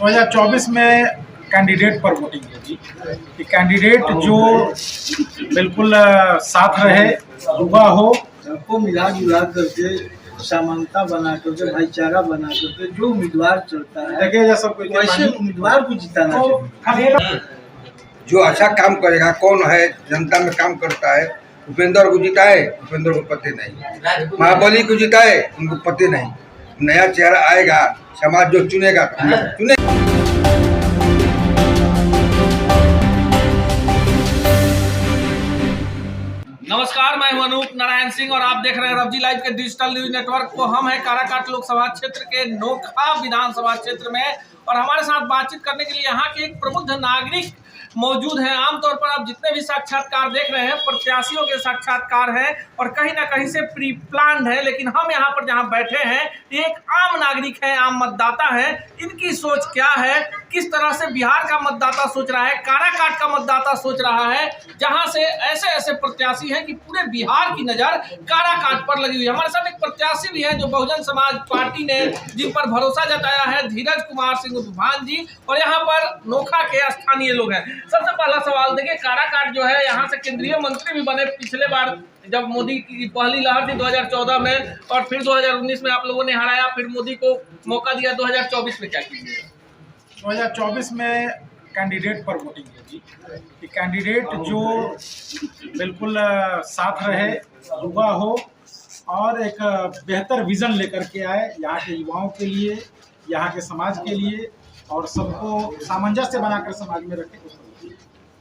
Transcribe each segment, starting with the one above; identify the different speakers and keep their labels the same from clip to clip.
Speaker 1: 2024 में कैंडिडेट पर वोटिंग है जी। कि कैंडिडेट जो बिल्कुल साथ रहे, युवा हो,
Speaker 2: सबको मिला जुला करके समानता बना करके भाईचारा बना करके जो उम्मीदवार चलता है
Speaker 1: देखिए सब
Speaker 2: वैसे उम्मीदवार को जिताना चाहिए।
Speaker 3: जो अच्छा काम करेगा, कौन है जनता में काम करता है, उपेंद्र को जिताए, उपेंद्र को पते नहीं, महाबली को जिताए, उनको पते नहीं। नया चेहरा आएगा, समाज जो चुनेगा चुने।
Speaker 4: नमस्कार, मैं हूं अनूप नारायण सिंह और आप देख रहे हैं रवजी लाइव के डिजिटल न्यूज नेटवर्क को। हम हैं काराकाट लोकसभा क्षेत्र के नोखा विधानसभा क्षेत्र में और हमारे साथ बातचीत करने के लिए यहाँ के एक प्रबुद्ध नागरिक मौजूद हैं। आमतौर पर आप जितने भी साक्षात्कार देख रहे हैं प्रत्याशियों के साक्षात्कार हैं और कहीं ना कहीं से प्री प्लान्ड है, लेकिन हम यहाँ पर जहाँ बैठे हैं एक आम नागरिक है, आम मतदाता है। इनकी सोच क्या है, किस तरह से बिहार का मतदाता सोच रहा है, काराकाट का मतदाता सोच रहा है, जहाँ से ऐसे ऐसे प्रत्याशी हैं कि पूरे बिहार की नजर काराकाट पर लगी हुई है। हमारे साथ एक प्रत्याशी भी है जो बहुजन समाज पार्टी ने जिन पर भरोसा जताया है, धीरज कुमार सिंह भान जी, और यहाँ पर नोखा के स्थानीय लोग हैं। सबसे पहला सवाल देखिए, काराकाट जो है यहाँ से केंद्रीय मंत्री भी बने पिछले बार जब मोदी की पहली लहर थी 2014 में, और फिर 2019 में आप लोगों ने हराया, फिर मोदी को मौका दिया। 2024 में क्या कीजिएगा?
Speaker 1: 2024 में कैंडिडेट पर वोटिंग है जी। कि कैंडिडेट जो बिल्कुल साथ रहे, युवा हो और एक बेहतर विजन लेकर के आए यहाँ के युवाओं के लिए, यहाँ के समाज के लिए, और सबको सामंजस्य बनाकर समाज में रखे।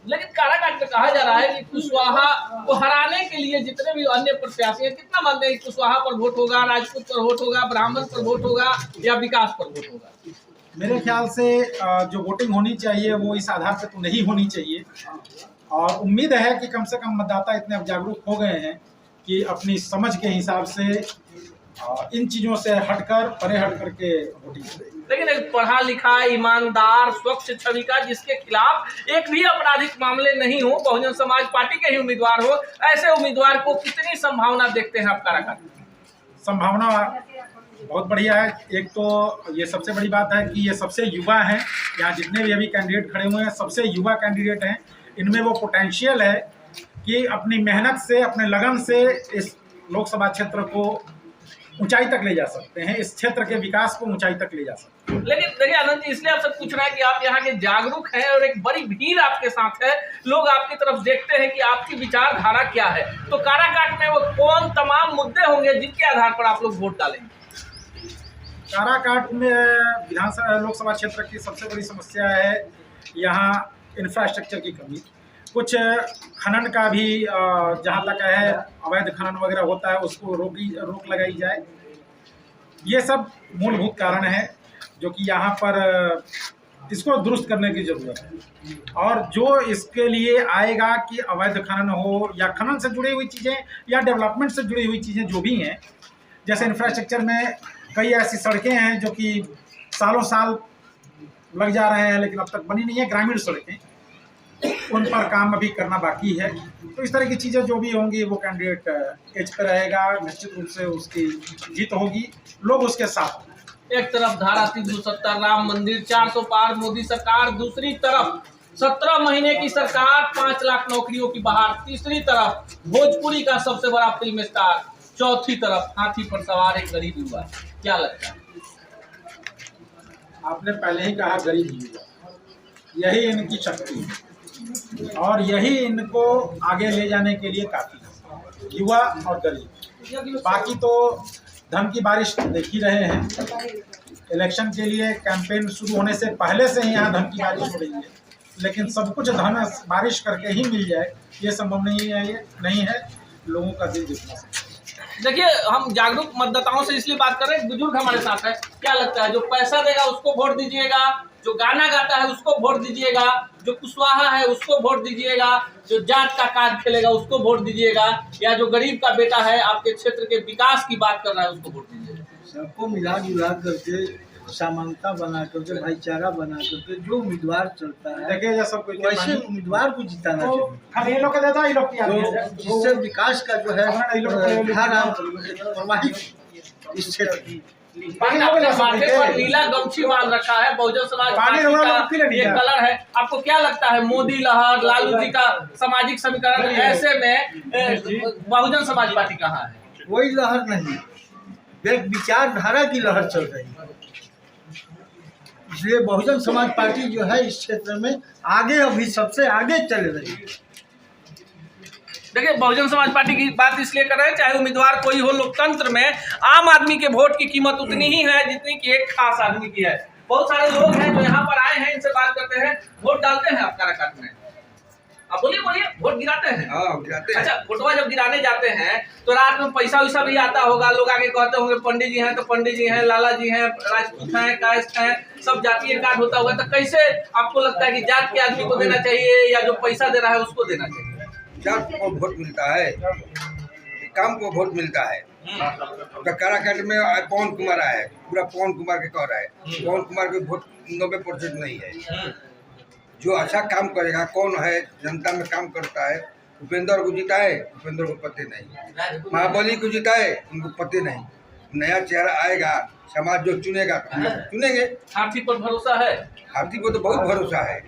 Speaker 4: लेकिन काराकाट में कहा जा रहा है कि कुशवाहा को हराने के लिए जितने भी अन्य प्रत्याशी हैं, कितना मानते हैं कि कुशवाहा पर वोट होगा, राजपूत पर वोट होगा, ब्राह्मण पर वोट होगा या विकास पर वोट होगा?
Speaker 1: मेरे ख्याल से जो वोटिंग होनी चाहिए वो इस आधार पर तो नहीं होनी चाहिए, और उम्मीद है कि कम से कम मतदाता इतने अब जागरूक हो गए हैं कि अपनी समझ के हिसाब से इन चीज़ों से हटकर, परे हट करके वोटिंग करें।
Speaker 4: लेकिन एक पढ़ा लिखा, ईमानदार, स्वच्छ छवि का, जिसके खिलाफ एक भी आपराधिक मामले नहीं हो, बहुजन समाज पार्टी के ही उम्मीदवार हो, ऐसे उम्मीदवार को कितनी संभावना देखते हैं आप काराकाट?
Speaker 1: संभावना बहुत बढ़िया है। एक तो ये सबसे बड़ी बात है कि ये सबसे युवा हैं, यहाँ जितने भी अभी कैंडिडेट खड़े हुए हैं सबसे युवा कैंडिडेट हैं। इनमें वो पोटेंशियल है कि अपनी मेहनत से, अपने लगन से इस लोकसभा क्षेत्र को ऊंचाई तक ले जा सकते हैं, इस क्षेत्र के विकास को ऊंचाई तक ले जा सकते हैं।
Speaker 4: लेकिन देखिए आनंद जी, इसलिए आपसे पूछ रहा है कि आप यहाँ के जागरूक हैं और एक बड़ी भीड़ आपके साथ है, लोग आपकी तरफ देखते हैं कि आपकी विचारधारा क्या है। तो काराकाट में वो कौन तमाम मुद्दे होंगे जिनके आधार पर आप लोग वोट डालेंगे?
Speaker 1: काराकाट में विधानसभा लोकसभा क्षेत्र की सबसे बड़ी समस्या है यहाँ इंफ्रास्ट्रक्चर की कमी। कुछ खनन का भी जहाँ तक है अवैध खनन वगैरह होता है उसको रोक लगाई जाए। ये सब मूलभूत कारण है जो कि यहाँ पर इसको दुरुस्त करने की ज़रूरत है। और जो इसके लिए आएगा कि अवैध खनन हो या खनन से जुड़ी हुई चीज़ें या डेवलपमेंट से जुड़ी हुई चीज़ें जो भी हैं, जैसे इंफ्रास्ट्रक्चर में कई ऐसी सड़कें हैं जो कि सालों साल लग जा रहे हैं लेकिन अब तक बनी नहीं है, ग्रामीण सड़कें, उन पर काम अभी करना बाकी है। तो इस तरह की चीज़ें जो भी होंगी वो कैंडिडेट एज पे रहेगा, निश्चित रूप से उसकी जीत होगी, लोग उसके साथ।
Speaker 4: एक तरफ धारा 370, राम मंदिर, 400 पार मोदी सरकार, दूसरी तरफ 17 महीने की सरकार, 5 लाख नौकरियों की बहार, तीसरी तरफ भोजपुरी का सबसे बड़ा फिल्म स्टार, चौथी तरफ हाथी पर सवार एक गरीब युवा। क्या लगता है?
Speaker 1: आपने पहले ही कहा गरीब युवा, यही इनकी शक्ति है और यही इनको आगे ले जाने के लिए काफ़ी है, युवा और गरीब। बाकी तो धन की बारिश देख ही रहे हैं। इलेक्शन के लिए कैंपेन शुरू होने से पहले से ही यहाँ धन की बारिश हो रही है, लेकिन सब कुछ धन बारिश करके ही मिल जाए ये संभव नहीं है। लोगों का दिल देखना।
Speaker 4: देखिए, हम जागरूक मतदाताओं से इसलिए बात कर रहे हैं, बुजुर्ग हमारे साथ है। क्या लगता है, जो पैसा देगा उसको वोट दीजिएगा, जो गाना गाता है उसको वोट दीजिएगा, जो कुशवाहा है उसको वोट दीजिएगा, जो जात का कार्ड खेलेगा उसको वोट दीजिएगा, या जो गरीब का बेटा है आपके क्षेत्र के विकास की बात कर रहा है उसको वोट दीजिएगा?
Speaker 2: सबको मिला जुला करके समानता बना करके भाईचारा बना करके जो उम्मीदवार चलता है
Speaker 1: देखिए सब
Speaker 2: वैसे उम्मीदवार को जिताना चाहिए।
Speaker 1: तो
Speaker 2: जिससे विकास का जो है धारा प्रवाहित इस क्षेत्र की
Speaker 4: अपने माथे पर नीला गमछी बांध रखा है, बहुजन समाज पार्टी का ये कलर है। आपको क्या लगता है मोदी लहर, लालू जी का सामाजिक समीकरण, ऐसे में बहुजन समाज पार्टी कहाँ है?
Speaker 2: कोई लहर नहीं, एक विचारधारा की लहर चल रही है। इसलिए बहुजन समाज पार्टी जो है इस क्षेत्र में आगे, अभी सबसे आगे चल रही है।
Speaker 4: देखिए, बहुजन समाज पार्टी की बात इसलिए कर रहे हैं, चाहे उम्मीदवार कोई हो, लोकतंत्र में आम आदमी के वोट की कीमत उतनी ही है जितनी कि एक खास आदमी की है। बहुत सारे लोग हैं जो यहाँ पर आए हैं, इनसे बात करते हैं। वोट डालते हैं आप काराकाट में? आप बोलिए वोट गिराते हैं?
Speaker 3: हाँ, गिराते हैं।
Speaker 4: अच्छा, वोटवा जब गिराने जाते हैं तो रात में पैसा वैसा भी आता होगा, लोग आगे कहते होंगे पंडित जी हैं तो पंडित जी हैं, लाला जी हैं, राजपूत हैं, कायस्थ हैं, सब जातीय कार्ड होता होगा। तो कैसे आपको लगता है कि जात के आदमी को देना चाहिए या जो पैसा दे रहा है उसको देना चाहिए?
Speaker 3: जात को वोट मिलता है, काम को वोट मिलता है। तो काराकाट में पवन कुमार आया है, पूरा पवन कुमार के कह रहा है। पवन कुमार के वोट 90% नहीं है। जो अच्छा काम करेगा, कौन है जनता में काम करता है, उपेंद्र को जिताए, उपेंद्र को पते नहीं। महाबली को जिताए, उनको पते नहीं। नया चेहरा आएगा, समाज जो चुनेगा तो हम लोग चुनेंगे।
Speaker 4: हाथी पर भरोसा है?
Speaker 3: हाथी को तो बहुत भरोसा है,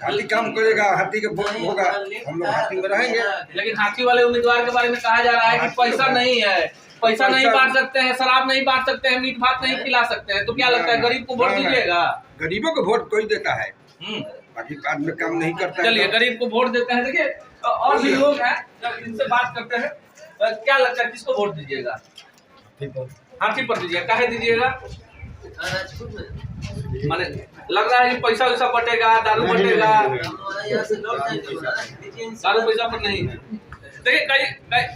Speaker 3: हाथी काम करेगा, हाथी के वोट होगा, हम लोग हाथी में रहेंगे।
Speaker 4: लेकिन हाथी वाले उम्मीदवार के बारे में कहा जा रहा है कि पैसा नहीं है, पैसा नहीं बांट सकते हैं, शराब नहीं बांट सकते हैं, मीट भात नहीं खिला सकते हैं। तो क्या लगता है गरीब को वोट दीजिएगा?
Speaker 3: गरीबों को वोट कोई देता है, बाकी बाद में काम नहीं करता है।
Speaker 4: चलिए, गरीब को वोट देते हैं। देखिए, और भी लोग हैं जब इनसे बात करते हैं, क्या लगता है किसको वोट दीजिएगा? हाथी पर दीजिएगा? काहे दीजिएगा? माने लग रहा है कि पैसा वैसा बटेगा, दारू बटेगा, दारू पैसा पर नहीं। देखिए,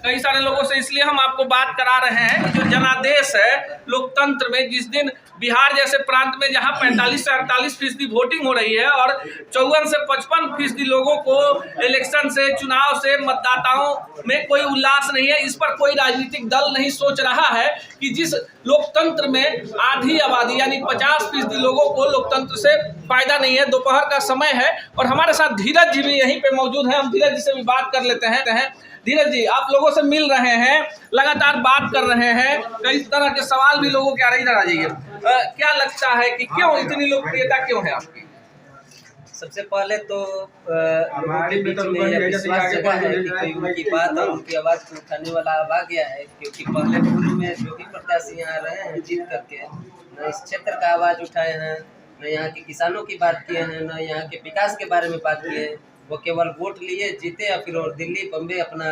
Speaker 4: कई सारे लोगों से इसलिए हम आपको बात करा रहे हैं कि जो जनादेश है लोकतंत्र में, जिस दिन बिहार जैसे प्रांत में जहां 45 से 48% वोटिंग हो रही है और 54 से 55% लोगों को इलेक्शन से, चुनाव से, मतदाताओं में कोई उल्लास नहीं है। इस पर कोई राजनीतिक दल नहीं सोच रहा है कि जिस लोकतंत्र में आधी आबादी यानी 50% लोगों को लोकतंत्र से फायदा नहीं है। दोपहर का समय है और हमारे साथ धीरज जी भी यहीं पे मौजूद हैं। हम धीरज जी से भी बात कर लेते हैं। धीरज जी, आप लोगों से मिल रहे हैं, लगातार बात कर रहे हैं, कई तरह के सवाल भी लोगों के आ रही। इधर आ जाइए। क्या लगता है कि क्यों इतनी लोकप्रियता क्यों है आपकी?
Speaker 5: सबसे पहले तो लोगों के बीच में यह विश्वास जगा है कि कोई उनकी बात और उनकी आवाज़ को उठाने वाला अब आ गया है। क्योंकि पहले पूर्व में जो भी प्रत्याशी यहाँ रहे हैं जीत करके, न इस क्षेत्र का आवाज़ उठाए हैं, न यहाँ के किसानों की बात किए हैं, न यहाँ के विकास के बारे में बात किए हैं। वो केवल वोट लिए, जीते या फिर और दिल्ली बम्बे अपना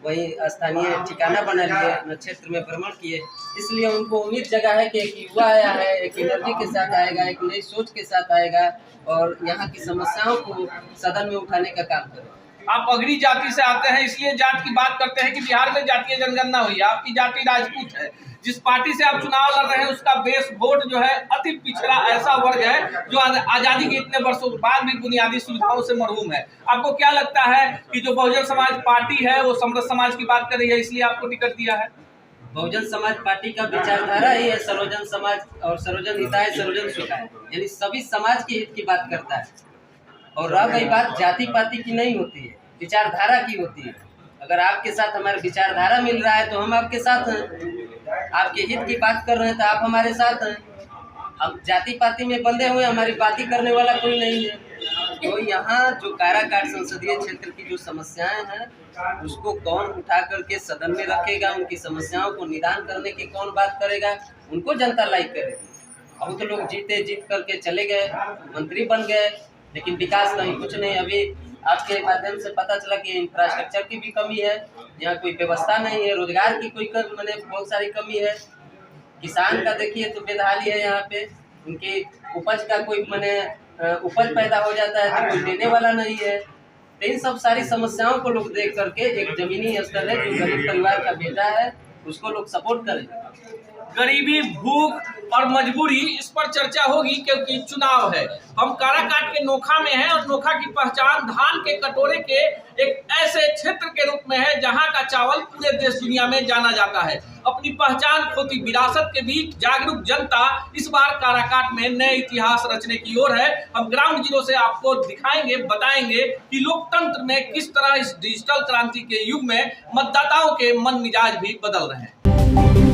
Speaker 5: वही स्थानीय ठिकाना बना लिए, न क्षेत्र में भ्रमण किए। इसलिए उनको उम्मीद जगा है कि एक युवा आया है, एक एनर्जी के साथ आएगा, एक नई सोच के साथ आएगा और यहाँ की समस्याओं को सदन में उठाने का काम करेगा।
Speaker 4: आप अगड़ी जाति से आते हैं, इसलिए जात की बात करते हैं कि बिहार में जातीय जनगणना हुई है। आपकी जाति राजपूत है। जिस पार्टी से आप चुनाव लड़ रहे हैं उसका बेस वोट जो है अति पिछड़ा ऐसा वर्ग है जो आजादी के इतने वर्षों के बाद भी बुनियादी सुविधाओं से महरूम है। आपको क्या लगता है कि जो बहुजन समाज पार्टी है वो समृद्ध समाज की बात कर रही है, इसलिए आपको टिकट दिया है?
Speaker 5: बहुजन समाज पार्टी का विचारधारा ही है सर्वजन समाज और सर्वजन हिताय सर्वजन सुखाय, यानी सभी समाज के हित की बात करता है। और रह गई बात जाति पाति की नहीं होती है, विचारधारा की होती है। अगर आपके साथ हमारा विचारधारा मिल रहा है तो हम आपके साथ हैं, आपके हित की बात कर रहे हैं तो आप हमारे साथ हैं। हम जाति पाति में बंधे हुए, हमारी बातें करने वाला कोई नहीं है। तो यहाँ जो काराकाट संसदीय क्षेत्र की जो समस्याएं हैं उसको कौन उठा करके सदन में रखेगा, उनकी समस्याओं को निदान करने की कौन बात करेगा, उनको जनता लाइक करेगी। अब तो लोग जीत करके चले गए, मंत्री बन गए, लेकिन विकास नहीं, कुछ नहीं। अभी आपके माध्यम से पता चला कि इंफ्रास्ट्रक्चर की भी कमी है, यहाँ कोई व्यवस्था नहीं है, रोजगार की कोई बहुत सारी कमी है। किसान का देखिए तो बेदहाली है, यहाँ पे उनकी उपज का कोई उपज पैदा हो जाता है तो कोई देने वाला नहीं है। तो इन सब सारी समस्याओं को लोग देख करके एक जमीनी स्तर है जो गरीब परिवार का बेटा है उसको लोग सपोर्ट करें।
Speaker 4: गरीबी, भूख और मजबूरी, इस पर चर्चा होगी क्योंकि चुनाव है। हम काराकाट के नोखा में हैं और नोखा की पहचान धान के कटोरे के एक ऐसे क्षेत्र के रूप में है जहां का चावल पूरे देश दुनिया में जाना जाता है। अपनी पहचान खोती विरासत के बीच जागरूक जनता इस बार काराकाट में नए इतिहास रचने की ओर है। हम ग्राउंड जीरो से आपको दिखाएंगे, बताएंगे कि लोकतंत्र में किस तरह इस डिजिटल क्रांति के युग में मतदाताओं के मन मिजाज भी बदल रहे हैं।